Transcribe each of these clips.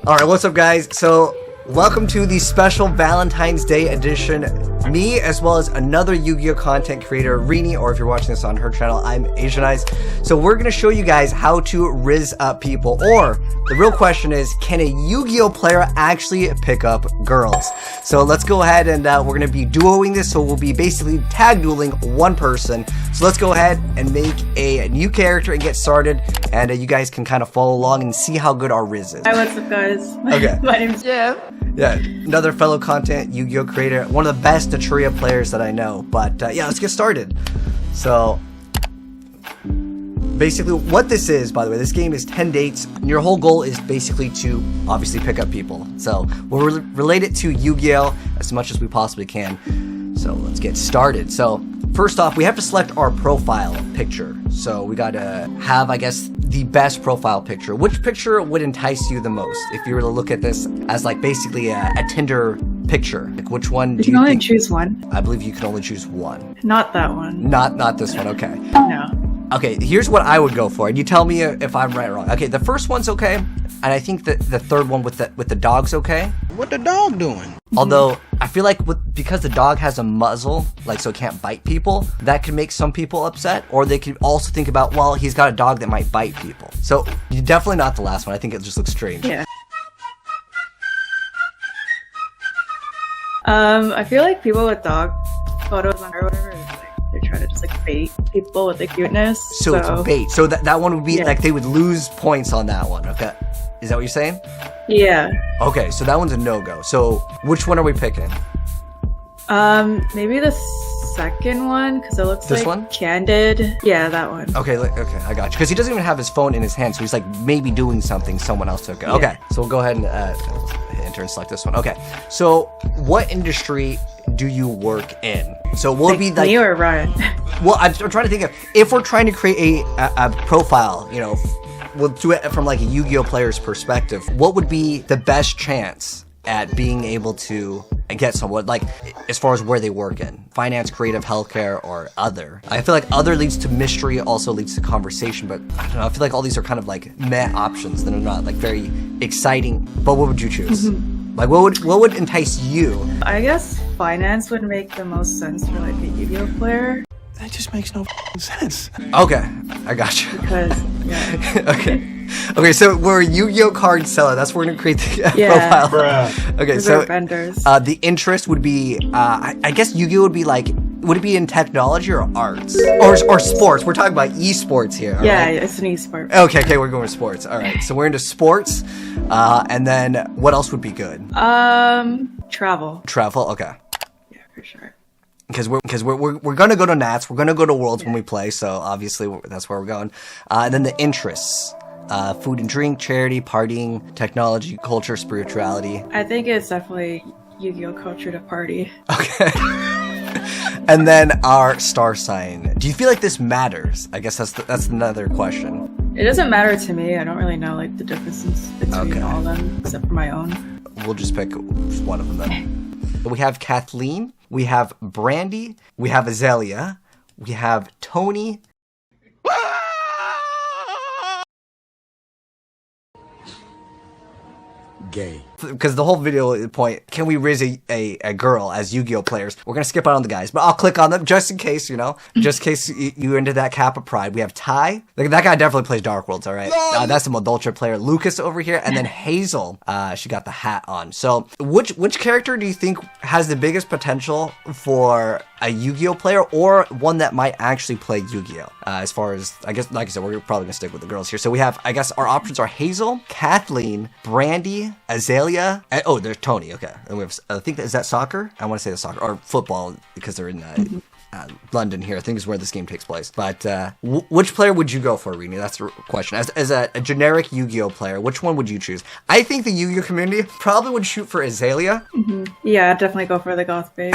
Alright, what's up guys? So, welcome to the special Valentine's Day edition. Me, as well as another Yu-Gi-Oh content creator, Reeni, or if you're watching this on her channel, I'm AzneyesWhitedragon. So we're going to show you guys how to rizz up people, or the real question is, can a Yu-Gi-Oh player actually pick up girls? So let's go ahead and we're going to be duoing this, so we'll be basically tag dueling one person. So let's go ahead and make a new character and get started, and you guys can kind of follow along and see how good our rizz is. Hi, what's up guys? Okay. My name's Jeff. Yeah, another fellow content Yu-Gi-Oh creator, one of the best Naturia players that I know. But yeah, let's get started. So basically what this is, by the way, this game is 10 dates, and your whole goal is basically to obviously pick up people. So we'll relate it to Yu-Gi-Oh as much as we possibly can. So let's get started. So first off, we have to select our profile picture. So we gotta have, I guess, the best profile picture. Which picture would entice you the most if you were to look at this as like basically a Tinder picture? Like which one do you only think? Choose one. I believe you can only choose one. Not that one. Not this one, okay. No. Okay, here's what I would go for, and you tell me if I'm right or wrong. Okay, the first one's okay, and I think that the third one with the dog's okay. What the dog doing? Although I feel like because the dog has a muzzle, like so it can't bite people, that could make some people upset. Or they could also think about, well, he's got a dog that might bite people. So definitely not the last one. I think it just looks strange. Yeah. I feel like people with dog photos on or whatever, they try to just like bait people with the cuteness. So it's a bait. So that one would be yeah. like they would lose points on that one. Okay, is that what you're saying? Yeah. Okay, so that one's a no-go. So which one are we picking? Maybe the second one, because it looks this like one? Candid. Yeah, that one. Okay, okay, I got you. Because he doesn't even have his phone in his hand, so he's like maybe doing something someone else took it. Yeah. Okay, so we'll go ahead and enter and select this one. Okay, so what industry do you work in? So will it be like me or Ryan? Well, I'm trying to think of, if we're trying to create a profile, you know, we'll do it from like a Yu-Gi-Oh player's perspective. What would be the best chance at being able to get someone, like as far as where they work in? Finance, creative, healthcare, or other? I feel like other leads to mystery, also leads to conversation, but I don't know, I feel like all these are kind of like meh options that are not like very exciting. But what would you choose? Like what would entice you? I guess finance would make the most sense for like a Yu-Gi-Oh player. That just makes no sense. Okay, I got you. Because, yeah. Okay, so we're a Yu-Gi-Oh card seller. That's where we're gonna create the profile. Bruh. Okay, Those so are vendors. the interest would be, I guess Yu-Gi-Oh would be like, would it be in technology or arts? Or sports? We're talking about esports here. Yeah, right? it's an esport. Okay, we're going with sports. All right, so we're into sports, and then what else would be good? Travel. Travel. Okay. Yeah, for sure. Because we're gonna go to Nats, we're gonna go to Worlds when we play, so obviously that's where we're going. And then the interests, food and drink, charity, partying, technology, culture, spirituality. I think it's definitely Yu-Gi-Oh culture to party. Okay. And then our star sign. Do you feel like this matters? I guess that's another question. It doesn't matter to me. I don't really know like the differences between all of them, except for my own. We'll just pick one of them then. We have Kathleen, we have Brandy, we have Azalea, we have Tony. Gay. Because the whole video point, can we rizz a girl as Yu-Gi-Oh players? We're gonna skip out on the guys, but I'll click on them just in case, you know, just in case you're into that Kappa pride. We have Ty. Like, that guy definitely plays Dark Worlds, all right? That's the Modultra player. Lucas over here, and then Hazel. She got the hat on. So which character do you think has the biggest potential for a Yu-Gi-Oh player, or one that might actually play Yu-Gi-Oh? As far as, I guess, like I said, we're probably gonna stick with the girls here. So we have, I guess, our options are Hazel, Kathleen, Brandy, Azalea, and, oh, there's Tony. Okay, and we have, I think, is that soccer? I want to say the soccer or football, because they're in London here. I think is where this game takes place. But which player would you go for, Reeni? That's the question. As a generic Yu-Gi-Oh player, which one would you choose? I think the Yu-Gi-Oh community probably would shoot for Azalea. Yeah, I'd definitely go for the goth babe.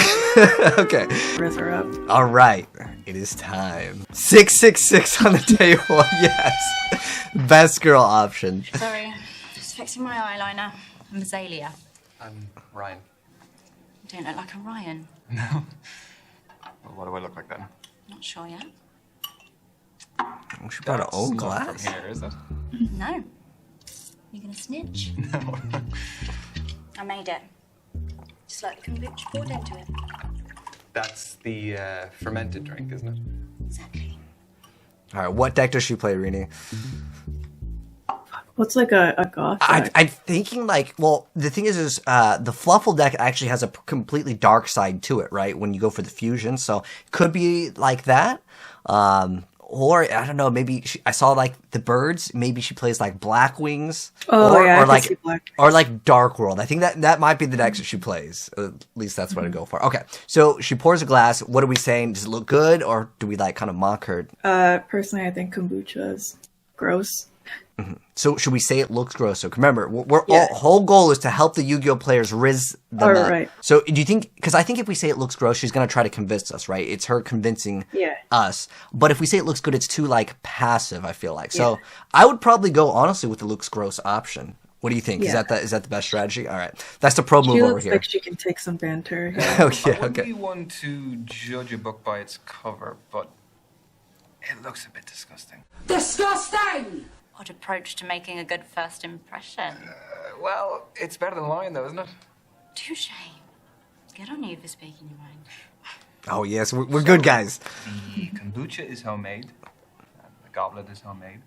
Okay. Rizz her up. All right, it is time. 666 on the table. Yes, best girl option. Sorry, just fixing my eyeliner. I'm Azalea. I'm Ryan. You don't look like a Ryan. No. Well, what do I look like then? Not sure yet. She brought her own glass? From here, is it? No. You gonna snitch? No. I made it. Just like the kombucha poured into it. That's the fermented drink, isn't it? Exactly. All right, what deck does she play, Reeni? What's like a goth deck? I'm thinking like, well, the thing is the Fluffle deck actually has a completely dark side to it, right? When you go for the fusion, so it could be like that. Or I don't know, maybe I saw like the birds. Maybe she plays like Black Wings, or like Dark World. I think that might be the decks that she plays. At least that's what I go for. Okay, so she pours a glass. What are we saying? Does it look good, or do we like kind of mock her? Personally, I think kombucha is gross. Mm-hmm. So should we say it looks gross? So remember, our whole goal is to help the Yu-Gi-Oh players riz them up. Right. So do you think? Because I think if we say it looks gross, she's gonna try to convince us, right? It's her convincing us. But if we say it looks good, it's too like passive. I feel like so. I would probably go honestly with the looks gross option. What do you think? Is that the best strategy? All right, that's the pro move over here. She looks like she can take some banter. Okay. I wouldn't be one to judge a book by its cover, but it looks a bit disgusting. Disgusting! Odd approach to making a good first impression. Well, it's better than lying, though, isn't it? Touche. Good on you for speaking your mind. Oh, yes, we're good guys. The kombucha is homemade. The goblet is homemade.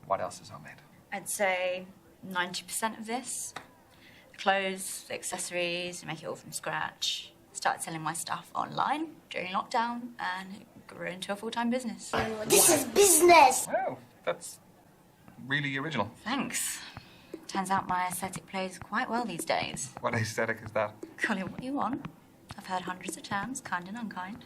What else is homemade? I'd say 90% of this. Clothes, accessories, I make it all from scratch. Started selling my stuff online during lockdown, and it grew into a full-time business. This is business! Wow, that's really original. Thanks. Turns out my aesthetic plays quite well these days. What aesthetic is that? Call it what you want. I've heard hundreds of terms, kind and unkind.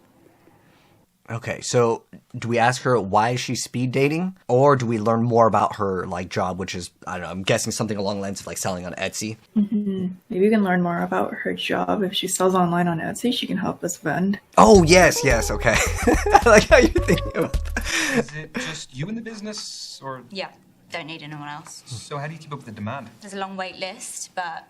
Okay, so do we ask her why is she speed dating, or do we learn more about her like job, which is I don't know, I'm guessing something along the lines of like selling on Etsy. Maybe we can learn more about her job. If she sells online on Etsy, she can help us vend. Oh yes, okay. I like how you're thinking about that. Is it just you in the business, or? Yeah, don't need anyone else. So how do you keep up with the demand? There's a long wait list, but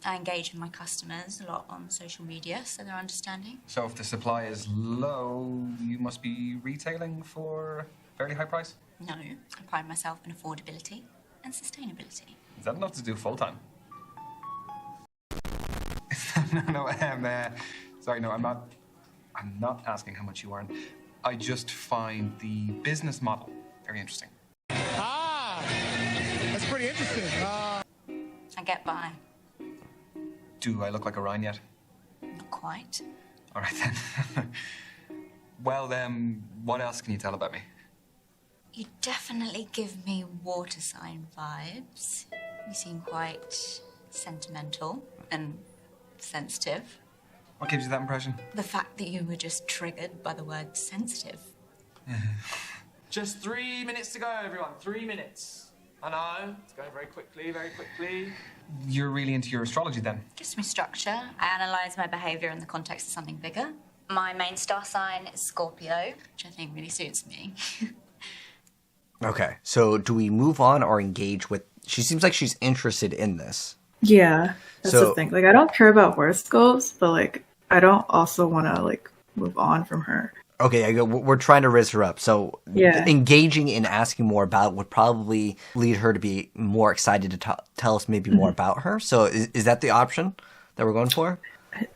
I engage with my customers a lot on social media, so they're understanding. So if the supply is low, you must be retailing for a fairly high price? No, I pride myself in affordability and sustainability. Is that enough to do full-time? Sorry, no, I'm not asking how much you earn. I just find the business model very interesting. Ah, that's pretty interesting. I get by. Do I look like a Ryan yet? Not quite. All right, then. Well, then, what else can you tell about me? You definitely give me water sign vibes. You seem quite sentimental and sensitive. What gives you that impression? The fact that you were just triggered by the word sensitive. Just 3 minutes to go, everyone. 3 minutes. I know, it's going very quickly, very quickly. You're really into your astrology, then? Gives me structure. I analyse my behaviour in the context of something bigger. My main star sign is Scorpio, which I think really suits me. Okay, so do we move on or engage with... She seems like she's interested in this. Yeah, that's the thing. Like, I don't care about horoscopes, but, like, I don't also want to, like, move on from her. Okay, we're trying to raise her up. So engaging in asking more about would probably lead her to be more excited to tell us maybe more about her. So is that the option that we're going for?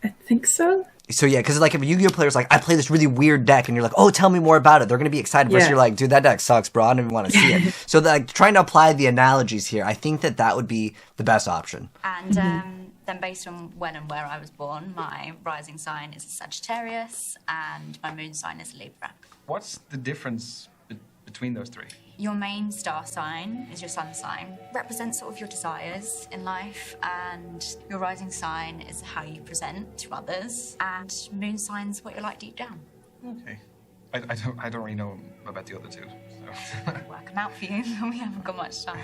I think so. So yeah, because like if a Yu-Gi-Oh player's like, I play this really weird deck, and you're like, oh, tell me more about it, they're going to be excited. Versus you're like, dude, that deck sucks, bro. I don't even want to see it. So like trying to apply the analogies here, I think that would be the best option. And then based on when and where I was born, my rising sign is a Sagittarius and my moon sign is a Libra. What's the difference between those three? Your main star sign is your sun sign. Represents sort of your desires in life, and your rising sign is how you present to others, and moon sign's what you're like deep down. Okay. I don't really know about the other two. So. Work them out for you. We haven't got much time.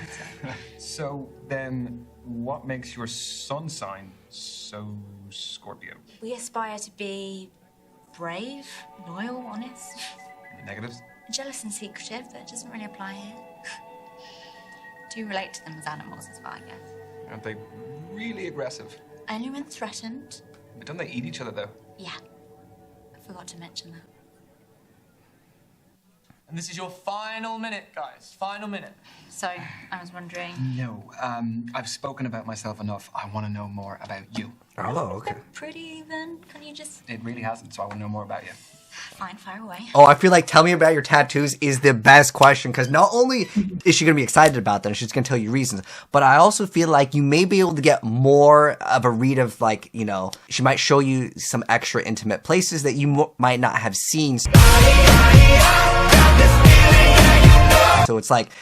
So then, what makes your sun sign so Scorpio? We aspire to be brave, loyal, honest. Negatives? Jealous and secretive, but it doesn't really apply here. Do relate to them as animals as well, I guess. Aren't they really aggressive? Only when threatened. But don't they eat each other, though? Yeah. I forgot to mention that. And this is your final minute, guys. Final minute. So, I was wondering... No, I've spoken about myself enough. I want to know more about you. Oh, okay. Pretty even. Can you just... It really hasn't, so I want to know more about you. Fine, fire away. Oh, I feel like tell me about your tattoos is the best question because not only is she going to be excited about them, she's going to tell you reasons, but I also feel like you may be able to get more of a read of like, you know, she might show you some extra intimate places that you might not have seen. So it's like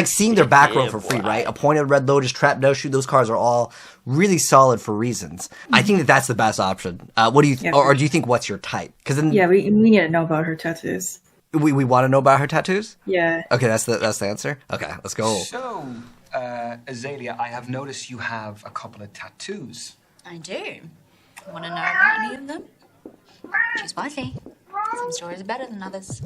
seeing their back row for free, right? Appointed, Red Lotus, Trap No Shoot, those cards are all really solid for reasons. I think that that's the best option. What do you, or do you think what's your type? Because then we need to know about her tattoos. We want to know about her tattoos. Yeah. Okay, that's the answer. Okay, let's go. So, Azalea, I have noticed you have a couple of tattoos. I do. Want to know about any of them? Choose wisely. Some stories are better than others.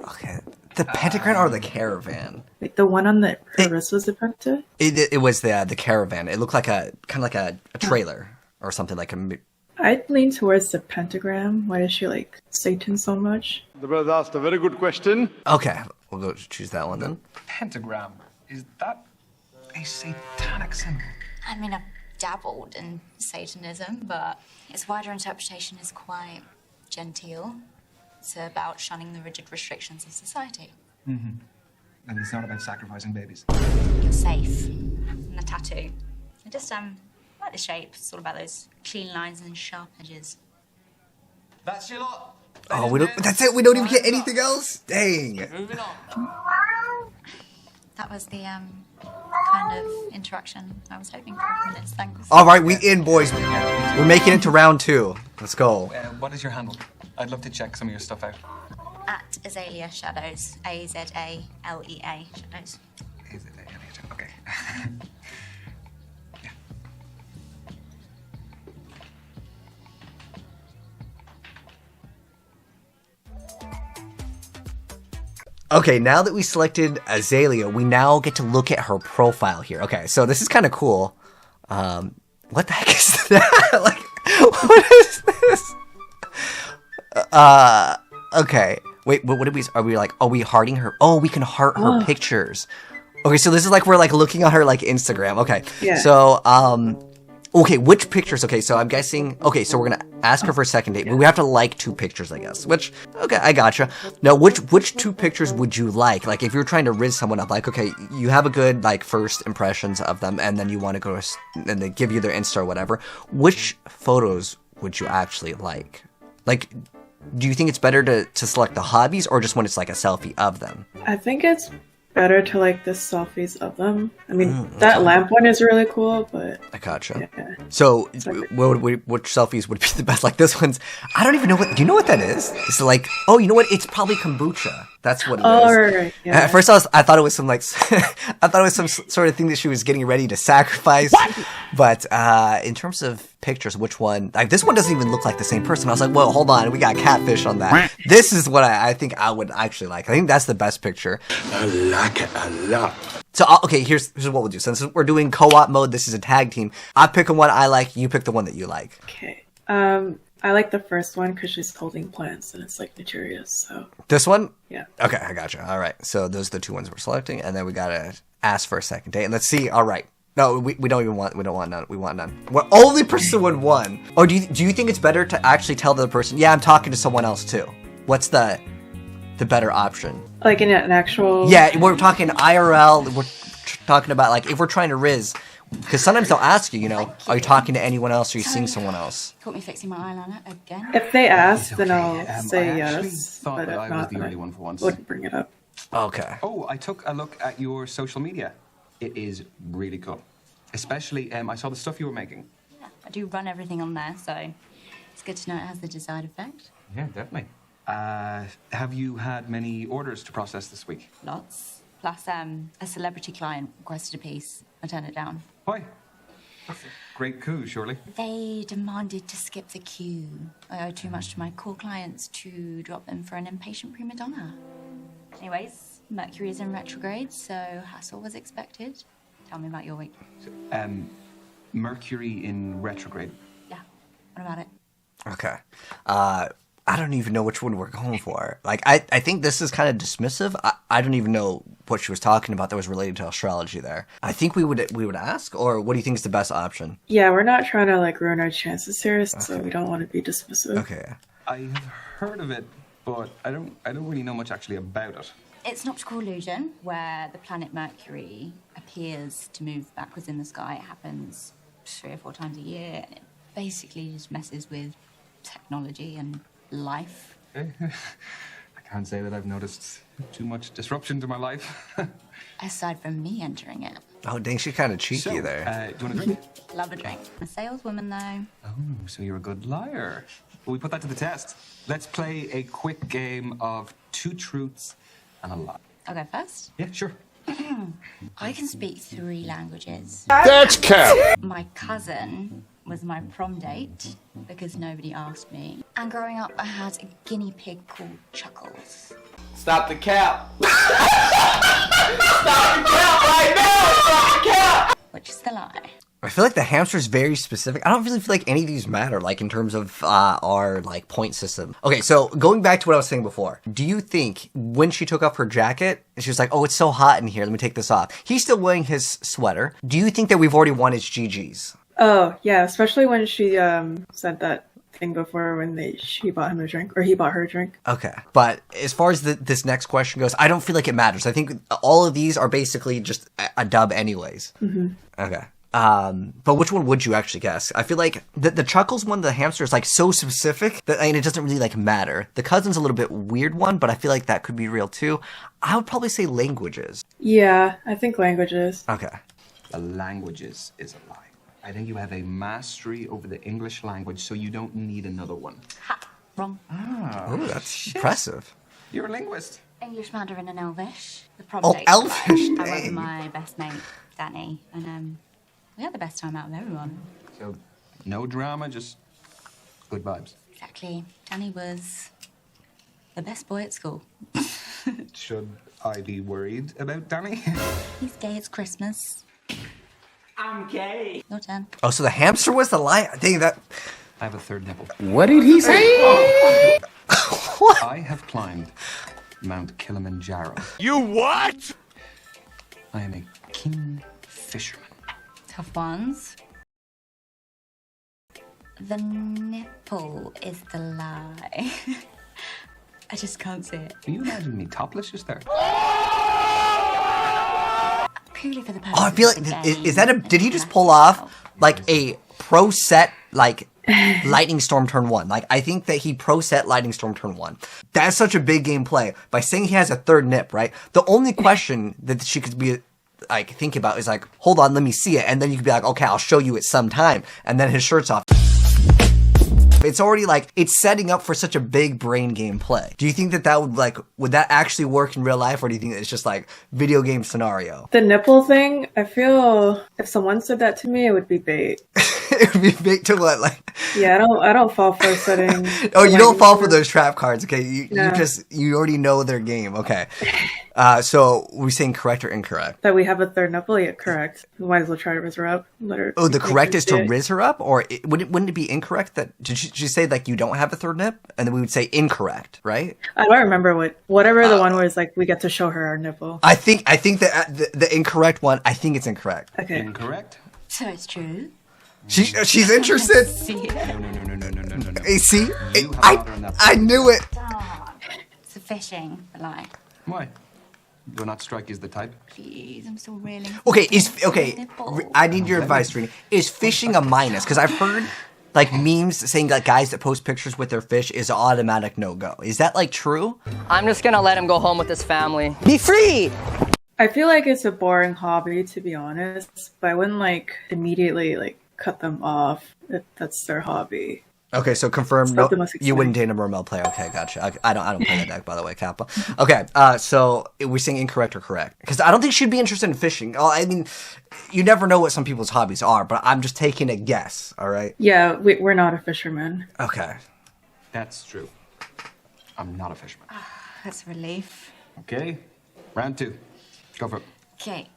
Okay. The pentagram or the caravan? Like the one on the wrist was the penta? It was the caravan. It looked like kind of like a trailer or something like a. I'd lean towards the pentagram. Why does she like Satan so much? The brother asked a very good question. Okay, we'll go choose that one then. Pentagram, is that a satanic symbol? I mean, I've dabbled in Satanism, but its wider interpretation is quite genteel. It's about shunning the rigid restrictions of society. Mm-hmm. And it's not about sacrificing babies. You're safe. And the tattoo. I just like the shape. It's all about those clean lines and sharp edges. That's your lot. Oh, we don't. That's it. We don't even get anything else. Dang. Moving on. That was the kind of interaction I was hoping for. Minutes, thanks. All right, we in, boys. We're making it to round 2. Let's go. What is your handle? I'd love to check some of your stuff out. At Azalea Shadows. AZALEA Shadows. AzneyesWhitedragon. Okay. Yeah. Okay, now that we selected Azalea, we now get to look at her profile here. Okay, so this is kind of cool. What the heck is that? Like, what is this? Okay. Wait, what did we, are we hearting her? Oh, we can heart her pictures. Okay, so this is like, we're like looking at her like Instagram. Okay. Yeah. So, okay, which pictures? Okay, so I'm guessing, okay, so we're gonna ask her for a second date, but we have to like 2 pictures, I guess, which, okay, I gotcha. Now, which 2 pictures would you like? Like, if you're trying to riz someone up, like, okay, you have a good, like, first impressions of them, and then you want to go, and they give you their Insta or whatever, which photos would you actually like? Like, do you think it's better to select the hobbies or just when it's like a selfie of them? I think it's better to like the selfies of them. I mean, that lamp one is really cool, but I gotcha. Yeah. So, which selfies would be the best? Like this one's, I don't even know what. Do you know what that is? It's like, oh, you know what? It's probably kombucha. That's what it is. Oh, right. Yeah. At first, I thought it was some like, I thought it was some sort of thing that she was getting ready to sacrifice. What? But in terms of pictures, which one? Like this one doesn't even look like the same person. I was like, well, hold on, we got catfish on that. This is what I think I would actually like. I think that's the best picture. I like it a lot. So, okay, here's what we'll do. Since we're doing co-op mode, this is a tag team. I pick one I like, you pick the one that you like. Okay. I like the first one because she's holding plants and it's like notorious. So this one? Yeah. Okay, I gotcha. All right. So those are the 2 ones we're selecting, and then we gotta ask for a second date. And let's see. All right. No, we don't want none. We want none. We're only pursuing one. Or do you think it's better to actually tell the person, yeah, I'm talking to someone else too? What's the better option? Like in an actual... Yeah, we're talking IRL. We're talking about like if we're trying to riz. Because sometimes they'll ask you, you know, are you talking to anyone else or are you seeing someone else? Caught me fixing my eyeliner again. If they ask, then I'll say I actually yes. thought But that if I was not, the then only one for once. I wouldn't bring it up. Okay. Oh, I took a look at your social media. It is really cool. Especially, I saw the stuff you were making. Yeah, I do run everything on there, so it's good to know it has the desired effect. Yeah, definitely. Have you had many orders to process this week? Lots. Plus, a celebrity client requested a piece. I turned it down. Why? That's a great coup, surely. They demanded to skip the queue. I owe too much to my core clients to drop them for an impatient prima donna. Anyways, Mercury is in retrograde, so hassle was expected. Tell me about your week. Mercury in retrograde. Yeah, what about it? Okay. I I don't even know which one we're going for. Like, I think this is kind of dismissive. I don't even know what she was talking about that was related to astrology there. I think we would ask, or what do you think is the best option? Yeah, we're not trying to like ruin our chances here, so we don't want to be dismissive. Okay. I have heard of it, but I don't really know much actually about it. It's an optical illusion where the planet Mercury appears to move backwards in the sky. It happens 3 or 4 times a year. And it basically just messes with technology and life. I can't say that I've noticed too much disruption to my life. Aside from me entering it. Oh, dang, she's kind of cheeky there. Do you want a drink? Love a drink. I'm a saleswoman, though. Oh, so you're a good liar. Well, we put that to the test. Let's play a quick game of 2 truths and a lie. I'll go first. Yeah, sure. I can speak 3 languages. That's cap. My cousin was my prom date because nobody asked me. And growing up, I had a guinea pig called Chuckles. Stop the cap. Stop the cap right now. Stop the cap. Which is the lie. I feel like the hamster is very specific. I don't really feel like any of these matter, like in terms of our like point system. Okay, so going back to what I was saying before, do you think when she took off her jacket, she was like, "Oh, it's so hot in here. Let me take this off." He's still wearing his sweater. Do you think that we've already won his GGs? Oh yeah, especially when she said that thing before when she bought him a drink, or he bought her a drink. Okay, but as far as this next question goes, I don't feel like it matters. I think all of these are basically just a dub anyways. Mm-hmm. Okay. But which one would you actually guess? I feel like the Chuckles one, the hamster, is like so specific that it doesn't really like matter. The cousin's a little bit weird one, but I feel like that could be real too. I would probably say languages. Yeah, I think languages. Okay. The languages is a lie. I think you have a mastery over the English language, so you don't need another one. Ha! Wrong. Oh, that's impressive. You're a linguist. English, Mandarin, and Elvish. The prom Oh, date. Elvish, I went with dang. my best mate, Danny, and we had the best time out of everyone. So, no drama, just good vibes. Exactly. Danny was the best boy at school. Should I be worried about Danny? He's gay, it's Christmas. I'm gay. Your turn. Oh, so the hamster was the lie? Dang, that... I have a 3rd nipple. What did he say? What? I have climbed Mount Kilimanjaro. You what? I am a keen fisherman. Tough ones. The nipple is the lie. I just can't see it. Can you imagine me topless just there? Purely for the purpose Oh, I feel of like... the game. Is that a... Did he just pull off, like, a pro set, like... Lightning Storm turn 1. Like, I think that he pro set Lightning Storm turn 1. That's such a big game play. By saying he has a 3rd nip, right? The only question that she could be, like, thinking about is like, hold on, let me see it. And then you could be like, okay, I'll show you it sometime. And then his shirt's off. It's already like, it's setting up for such a big brain game play. Do you think that would that actually work in real life? Or do you think it's just like video game scenario? The nipple thing, I feel if someone said that to me, it would be bait. It would be big to what? Like, yeah, I don't fall for setting. oh, you don't fall for those trap cards, okay? No. You already know their game, okay? So we're saying correct or incorrect? That we have a 3rd nipple, yeah, correct. We might as well try to riz her up. Let her. Oh, the make correct her is see to it. riz her up, or wouldn't it be incorrect that did she say like you don't have a 3rd nip, and then we would say incorrect, right? I don't remember whatever the one was like. We get to show her our nipple. I think that the incorrect one. I think it's incorrect. Okay. Incorrect? So it's true. She's interested. See it? No. Hey, see, You have louder in that I knew it. It's a fishing, the lie. Why? Do I not strike you as the type? Please, I'm still reeling. Okay, Nipple. I need your advice, Reeni. Is fishing a minus? Because I've heard like memes saying that guys that post pictures with their fish is an automatic no-go. Is that like true? I'm just gonna let him go home with his family. Be free! I feel like it's a boring hobby, to be honest. But I wouldn't like immediately like cut them off. That's their hobby. Okay, so confirm. It's No, not the most you wouldn't exciting. date a mermaid player. Okay, gotcha. I don't play that deck, by the way, Kappa. Okay, so we're saying incorrect or correct? Because I don't think she'd be interested in fishing. Oh, I mean, you never know what some people's hobbies are, but I'm just taking a guess. All right. Yeah, we're not a fisherman. Okay. That's true. I'm not a fisherman. That's a relief. Okay, round 2. Go for it. Okay.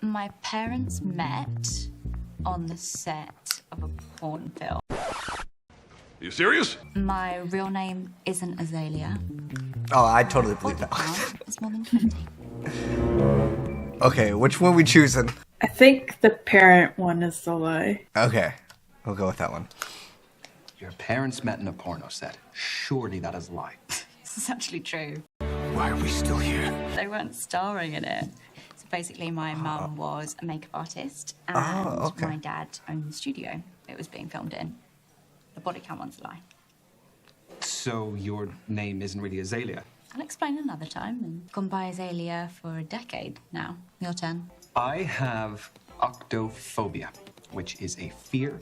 My parents met on the set of a porn film. You serious? My real name isn't Azalea. Oh, I totally believe that. It's more than 20. Okay, which one we choosing? I think the parent one is the lie. Okay, we'll go with that one. Your parents met in a porno set. Surely that is a lie. This is actually true. Why are we still here? They weren't starring in it. So basically, my mum was a makeup artist, and my dad owned the studio it was being filmed in. The body count one's a lie. So your name isn't really Azalea? I'll explain another time. And gone by Azalea for a decade now. Your turn. I have octophobia, which is a fear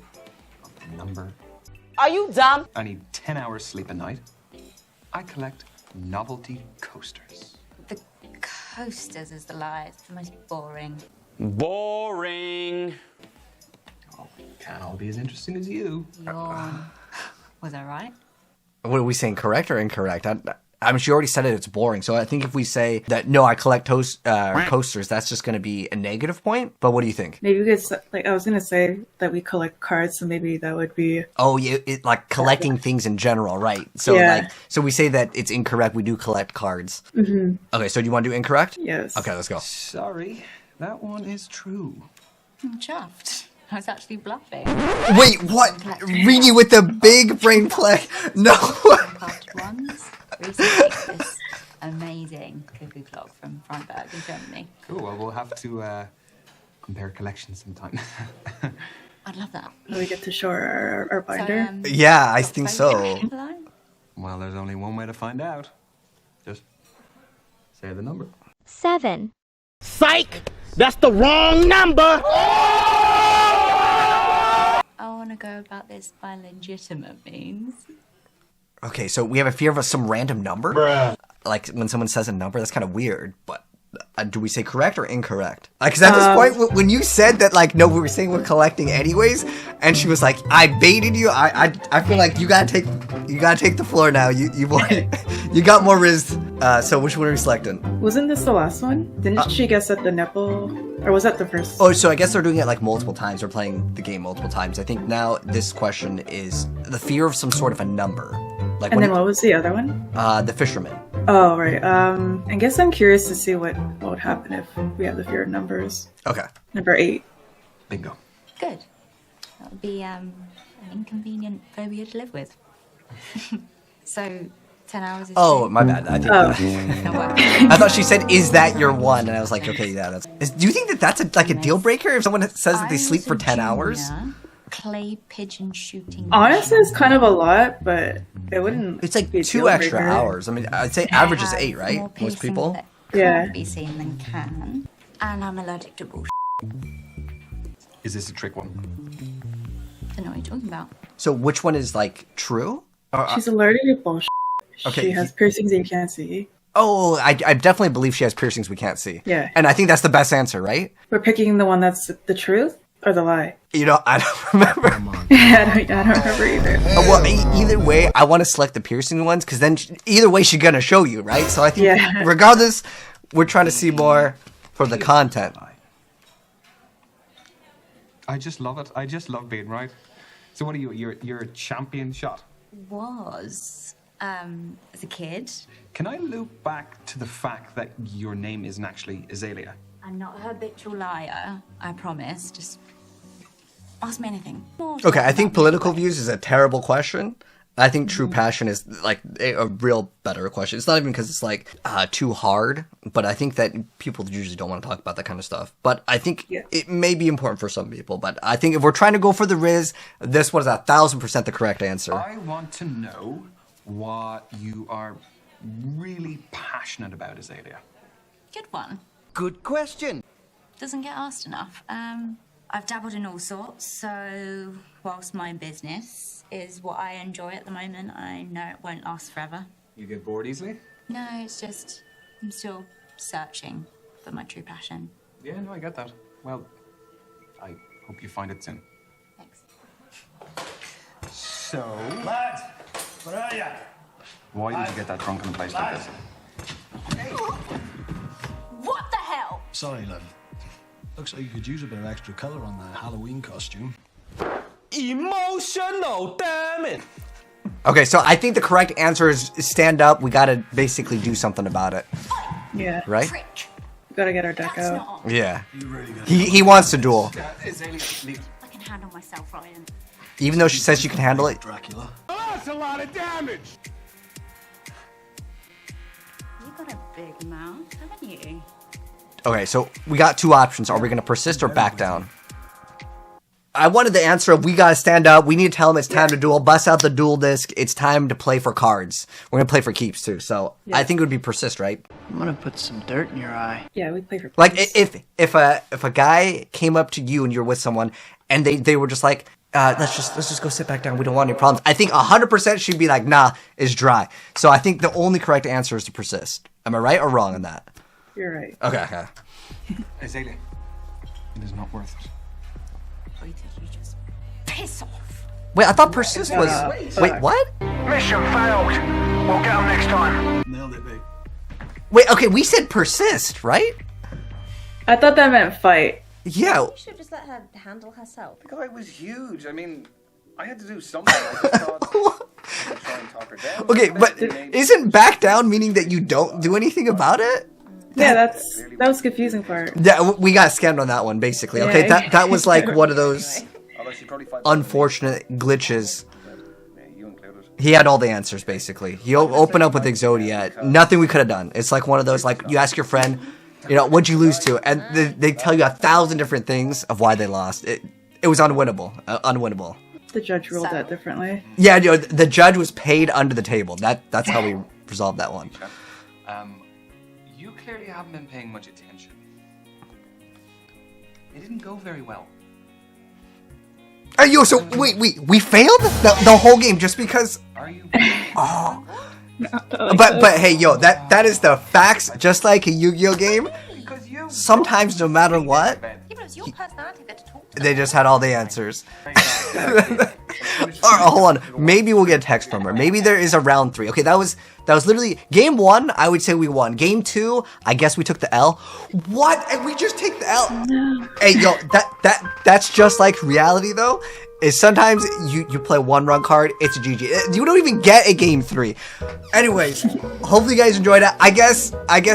of the number. Are you dumb? I need 10 hours sleep a night. I collect novelty coasters. The coasters is the lie. It's the most boring. Boring. Oh, can't all be as interesting as you. Yawn. Was I right? What are we saying, correct or incorrect? I mean, she already said it, it's boring. So I think if we say that, no, I collect coasters, that's just going to be a negative point. But what do you think? Maybe we could, like, I was going to say that we collect cards, so maybe that would be... Oh, yeah, like collecting things in general, right? So Yeah. so we say that it's incorrect. We do collect cards. Mm-hmm. Okay, so do you want to do incorrect? Yes. Okay, let's go. Sorry, that one is true. I'm chuffed. I was actually bluffing. Wait, what? Reeni with the big brain play? No. Part ones. Recently, this amazing cuckoo clock from Freiburg in Germany. Cool, well, we'll have to compare collections sometime. I'd love that. Do we get to show our binder? Yeah, I think so. Well, there's only one way to find out. Just say the number. 7. Psych! That's the wrong number! I want to go about this by legitimate means. Okay, so we have a fear of some random number? Bruh. Like, when someone says a number, that's kind of weird, but do we say correct or incorrect? Because at this point, when you said that, like, no, we were saying we're collecting anyways, and she was like, I baited you, I feel like you gotta take the floor now. You got more riz. So which one are we selecting? Wasn't this the last one? Didn't she guess at the nipple? Or was that the first? Oh, so I guess they're doing it like multiple times. We're playing the game multiple times. I think now this question is the fear of some sort of a number. Like, and then what was the other one? The fisherman. Oh, right. I guess I'm curious to see what would happen if we have the fear of numbers. Okay. Number 8. Bingo. Good. That would be an inconvenient phobia to live with. So, 10 hours is... Oh, my bad. I think I thought she said, is that your one? And I was like, okay, yeah, that's... Do you think that that's a deal breaker if someone says that they sleep for 10 hours? Clay pigeon shooting. Honestly, it's kind of a lot, but it wouldn't... It's like be a 2 deal extra breaker. hours. I mean, I'd say average is 8, right? Most people. That Yeah. can't be seen than can. And I'm allergic to bullshit. Is this a trick one? I don't know what you're talking about. So which one is, like, true? She's allergic to bullshit. Okay, She has piercings that you can't see. Oh, I definitely believe she has piercings we can't see. Yeah. And I think that's the best answer, right? We're picking the one that's the truth or the lie? You know, I don't remember. Yeah, I don't remember either. Well, either way, I want to select the piercing ones because then either way she's going to show you, right? So I think regardless, we're trying to see more for the content. I just love it. I just love being right. So what are you? You're a champion shot. Was, as a kid. Can I loop back to the fact that your name isn't actually Azalea? I'm not a habitual liar, I promise. Just ask me anything. Okay, I think political views is a terrible question. I think true passion is like a real better question. It's not even because it's like too hard, but I think that people usually don't want to talk about that kind of stuff. But I think it may be important for some people. But I think if we're trying to go for the Riz, this was 1,000% the correct answer. I want to know what you are really passionate about, Azalea. Good one. Good question. Doesn't get asked enough. I've dabbled in all sorts, so whilst my business is what I enjoy at the moment, I know it won't last forever. You get bored easily? No, it's just I'm still searching for my true passion. Yeah, no, I get that. Well, I hope you find it soon. Thanks. So... Lads, where are ya? Why did you get that drunk in a place like this? What the hell? Sorry, lad. Looks like you could use a bit of extra colour on that Halloween costume. Emotional, damn it! Okay, so I think the correct answer is stand up. We gotta basically do something about it. Yeah. Right? We gotta get our deck out. Yeah. He wants to duel. I can handle myself, Ryan. Even though she says she can handle it. Dracula. Oh, that's a lot of damage. You got a big mouth, haven't you? Okay, so we got two options. Are we gonna persist or back down? I wanted the answer of we gotta stand up. We need to tell him it's time to duel. Bust out the duel disc. It's time to play for cards. We're gonna play for keeps too. So I think it would be persist, right? I'm gonna put some dirt in your eye. Yeah, we play for Like if a guy came up to you and you're with someone and they were just like, let's just go sit back down. We don't want any problems. I think 100% she'd be like, nah, it's dry. So I think the only correct answer is to persist. Am I right or wrong on that? You're right. Okay. Azalea, it is not worth it. I think you just piss off. Wait, I thought persist was. Wait, what? Mission failed. We'll get them next time. Nailed it, babe. Wait, okay, we said persist, right? I thought that meant fight. Yeah. You should just let her handle herself. The guy was huge. I mean, I had to do something. I just thought I'd try and talk her down. Okay, but isn't back down meaning that you don't do anything about it? Yeah, that was the confusing part. Yeah, we got scammed on that one, basically. Okay, Yeah. that was like one of those unfortunate glitches. He had all the answers, basically. He opened up with Exodia. Nothing we could have done. It's like one of those, like, you ask your friend, you know, what'd you lose to? And they tell you 1,000 different things of why they lost. It was unwinnable. Unwinnable. The judge ruled that differently. Yeah, you know, the judge was paid under the table. That's how we resolved that one. You clearly haven't been paying much attention. It didn't go very well. Hey, yo, so wait, we failed the whole game just because. Are you? Oh. But hey, yo, that is the facts. Just like a Yu-Gi-Oh game. Sometimes, no matter what, Yeah, but it's your personality that to talk to. they just had all the answers. Alright, hold on. Maybe we'll get a text from her. Maybe there is a round 3. Okay, that was literally game 1. I would say we won. Game 2, I guess we took the L. What? And we just take the L? No. Hey, yo, that's just like reality though. Is sometimes you play one run card, it's a GG. You don't even get a game 3. Anyways, hopefully you guys enjoyed it. I guess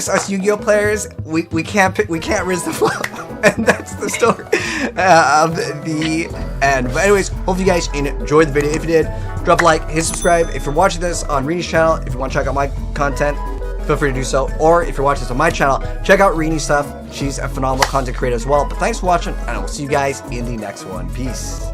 us Yu-Gi-Oh players, we can't riz the flop, and that's the story of the end. But anyways, hopefully you guys enjoyed the video. If you did, drop a like, hit subscribe. If you're watching this on Reeni's channel, if you want to check out my content, feel free to do so. Or if you're watching this on my channel, check out Reeni's stuff. She's a phenomenal content creator as well. But thanks for watching, and I will see you guys in the next one. Peace.